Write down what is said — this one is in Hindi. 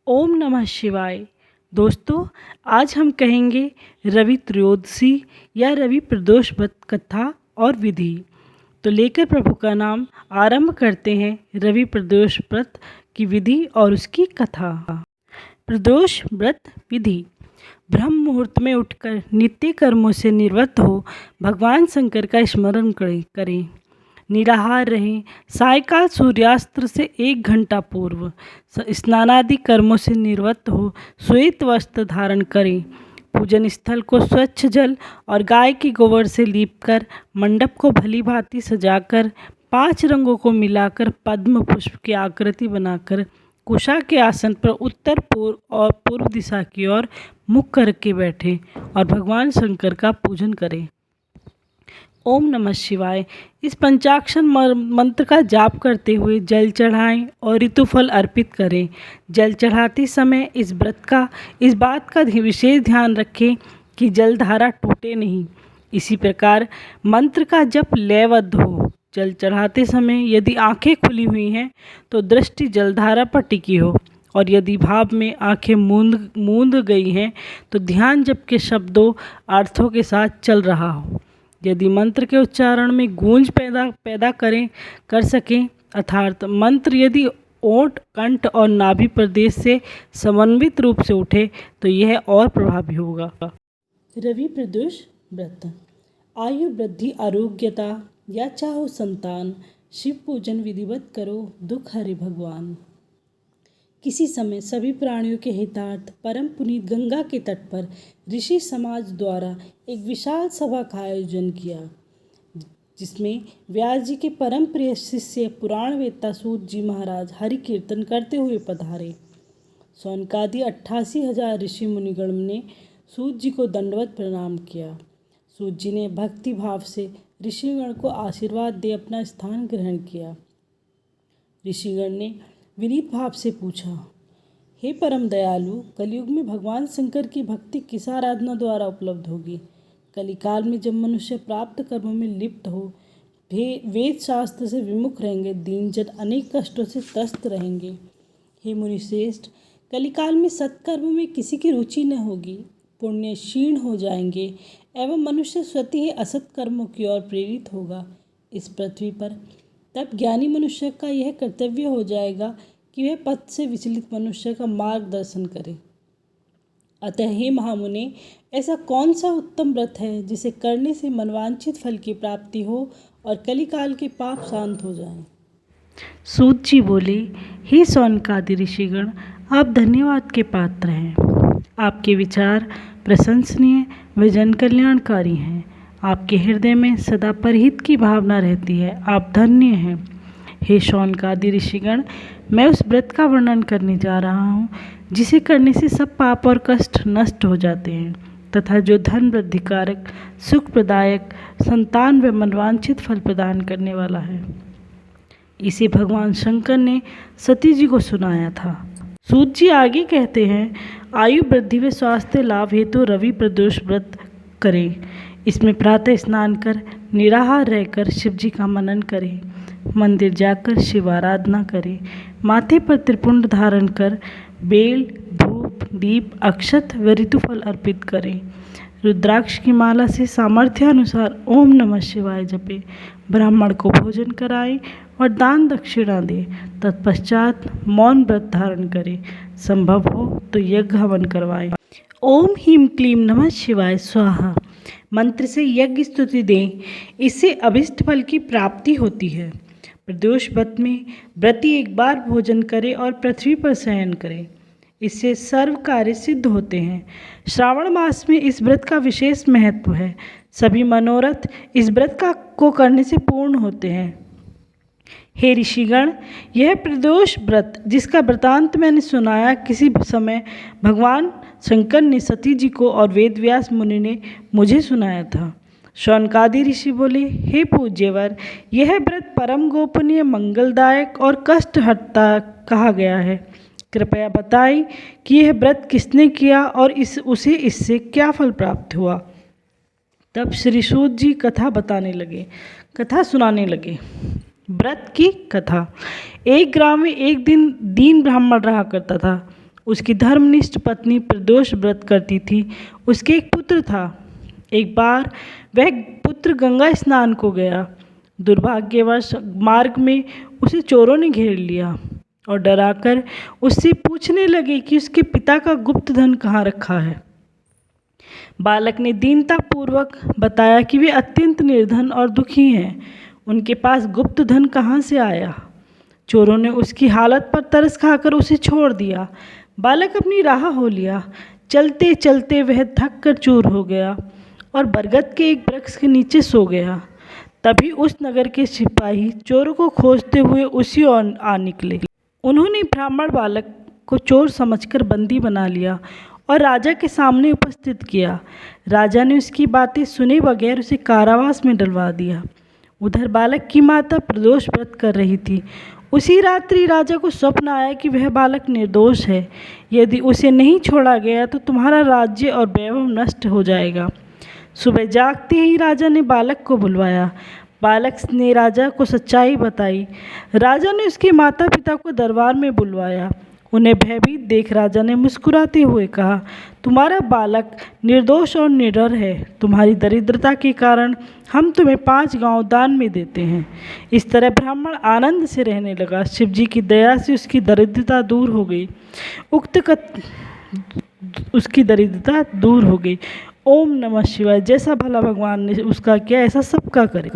ओम नमः शिवाय। दोस्तों, आज हम कहेंगे रवि त्रयोदशी या रवि प्रदोष व्रत कथा और विधि। तो लेकर प्रभु का नाम आरंभ करते हैं रवि प्रदोष व्रत की विधि और उसकी कथा। प्रदोष व्रत विधि। ब्रह्म मुहूर्त में उठकर नित्य कर्मों से निवृत्त हो भगवान शंकर का स्मरण करें। निराहार रहें। सायकाल सूर्यास्त से 1 घंटा पूर्व स्नानादि कर्मों से निवृत्त हो श्वेत वस्त्र धारण करें। पूजन स्थल को स्वच्छ जल और गाय के गोबर से लीपकर मंडप को भली भांति सजाकर 5 रंगों को मिलाकर पद्म पुष्प की आकृति बनाकर कुशा के आसन पर उत्तर पूर्व और पूर्व दिशा की ओर मुख करके बैठें और भगवान शंकर का पूजन करें। ओम नमः शिवाय इस पंचाक्षर मंत्र का जाप करते हुए जल चढ़ाएं और ऋतुफल अर्पित करें। जल चढ़ाते समय इस बात का विशेष ध्यान रखें कि जलधारा टूटे नहीं। इसी प्रकार मंत्र का जप लयबद्ध हो। जल चढ़ाते समय यदि आंखें खुली हुई हैं तो दृष्टि जलधारा पर टिकी हो, और यदि भाव में आंखें मूंद गई हैं तो ध्यान जप के शब्दों अर्थों के साथ चल रहा हो। यदि मंत्र के उच्चारण में गूंज पैदा कर सकें, अर्थात मंत्र यदि ओंठ, कंठ और नाभि प्रदेश से समन्वित रूप से उठे तो यह और प्रभावी होगा। रवि प्रदोष व्रत। आयु वृद्धि, आरोग्यता या चाहो संतान, शिव पूजन विधिवत करो, दुख हरे भगवान। किसी समय सभी प्राणियों के हितार्थ परम पुनीत गंगा के तट पर ऋषि समाज द्वारा एक विशाल सभा का आयोजन किया, जिसमें व्यास जी के परम प्रिय शिष्य पुराण वेत्ता सूत जी महाराज हरि कीर्तन करते हुए पधारे। सौनकादि 88,000 ऋषि मुनिगण ने सूत जी को दंडवत प्रणाम किया। सूत जी ने भक्ति भाव से ऋषिगण को आशीर्वाद दे अपना स्थान ग्रहण किया। ऋषिगण ने विनीत भाव से पूछा, हे परम दयालु, कलयुग में भगवान शंकर की भक्ति किस आराधना द्वारा उपलब्ध होगी? कलिकाल में जब मनुष्य प्राप्त कर्मों में लिप्त हो वेद शास्त्र से विमुख रहेंगे, दीनजन अनेक कष्टों से त्रस्त रहेंगे। हे मुनिश्रेष्ठ, कलिकाल में सत्कर्मों में किसी की रुचि न होगी, पुण्य क्षीण हो जाएंगे एवं मनुष्य स्वतः ही असत कर्मों की ओर प्रेरित होगा। इस पृथ्वी पर तब ज्ञानी मनुष्य का यह कर्तव्य हो जाएगा कि वह पथ से विचलित मनुष्य का मार्गदर्शन करे। अतः हे महामुने, ऐसा कौन सा उत्तम व्रत है जिसे करने से मनवांछित फल की प्राप्ति हो और कलिकाल के पाप शांत हो जाएं? सूत जी बोले, हे सौनकादि ऋषिगण, आप धन्यवाद के पात्र हैं। आपके विचार प्रशंसनीय व जन कल्याणकारी हैं। आपके हृदय में सदा परहित की भावना रहती है। आप धन्य हैं। हे शौनकादि ऋषिगण, मैं उस व्रत का वर्णन करने जा रहा हूँ जिसे करने से सब पाप और कष्ट नष्ट हो जाते हैं तथा जो धन वृद्धिकारक, सुख प्रदायक, संतान व मनवांछित फल प्रदान करने वाला है। इसे भगवान शंकर ने सती जी को सुनाया था। सूत जी आगे कहते हैं, आयु वृद्धि व स्वास्थ्य लाभ हेतु रवि प्रदोष व्रत करें। इसमें प्रातः स्नान कर निराहार रहकर शिव जी का मनन करें। मंदिर जाकर शिव आराधना करें। माथे पर त्रिपुंड धारण कर बेल, धूप, दीप, अक्षत व ऋतुफल अर्पित करें। रुद्राक्ष की माला से सामर्थ्यानुसार ओम नमः शिवाय जपे। ब्राह्मण को भोजन कराएं और दान दक्षिणा दें। तत्पश्चात मौन व्रत धारण करें। संभव हो तो यज्ञ हवन करवाएं। ओम ह्रीं क्लीं नमः शिवाय स्वाहा मंत्र से यज्ञ स्तुति दें। इससे अभिष्ट फल की प्राप्ति होती है। प्रदोष व्रत में व्रती एक बार भोजन करे और पृथ्वी पर शयन करे। इससे सर्व कार्य सिद्ध होते हैं। श्रावण मास में इस व्रत का विशेष महत्व है। सभी मनोरथ इस व्रत को करने से पूर्ण होते हैं। हे ऋषिगण, यह प्रदोष व्रत जिसका वृतांत मैंने सुनाया, किसी समय भगवान शंकर ने सती जी को और वेदव्यास मुनि ने मुझे सुनाया था। शौनकादि ऋषि बोले, हे पूज्यवर, यह व्रत परम गोपनीय, मंगलदायक और कष्ट हटता कहा गया है। कृपया बताएं कि यह व्रत किसने किया और उसे इससे क्या फल प्राप्त हुआ। तब श्री सूत जी कथा सुनाने लगे। व्रत की कथा। एक ग्राम में एक दिन दीन ब्राह्मण रहा करता था। उसकी धर्मनिष्ठ पत्नी प्रदोष व्रत करती थी। उसके एक पुत्र था। एक बार वह पुत्र गंगा स्नान को गया। दुर्भाग्यवश मार्ग में उसे चोरों ने घेर लिया और डराकर उससे पूछने लगे कि उसके पिता का गुप्त धन कहाँ रखा है। बालक ने दीनतापूर्वक बताया कि वे अत्यंत निर्धन और दुखी हैं, उनके पास गुप्त धन कहाँ से आया। चोरों ने उसकी हालत पर तरस खाकर उसे छोड़ दिया। बालक अपनी राह हो लिया। चलते चलते वह थक कर चूर हो गया और बरगद के एक वृक्ष के नीचे सो गया। तभी उस नगर के सिपाही चोरों को खोजते हुए उसी ओर आ निकले। उन्होंने ब्राह्मण बालक को चोर समझकर बंदी बना लिया और राजा के सामने उपस्थित किया। राजा ने उसकी बातें सुने बगैर उसे कारावास में डलवा दिया। उधर बालक की माता प्रदोष व्रत कर रही थी। उसी रात्रि राजा को स्वप्न आया कि वह बालक निर्दोष है। यदि उसे नहीं छोड़ा गया तो तुम्हारा राज्य और वैभव नष्ट हो जाएगा। सुबह जागते ही राजा ने बालक को बुलवाया। बालक ने राजा को सच्चाई बताई। राजा ने उसके माता पिता को दरबार में बुलवाया। उन्हें भयभीत देख राजा ने मुस्कुराते हुए कहा, तुम्हारा बालक निर्दोष और निडर है। तुम्हारी दरिद्रता के कारण हम तुम्हें 5 गांव दान में देते हैं। इस तरह ब्राह्मण आनंद से रहने लगा। शिव जी की दया से उसकी दरिद्रता दूर हो गई। उसकी दरिद्रता दूर हो गई। ओम नमः शिवाय। जैसा भला भगवान ने उसका किया ऐसा सबका करे।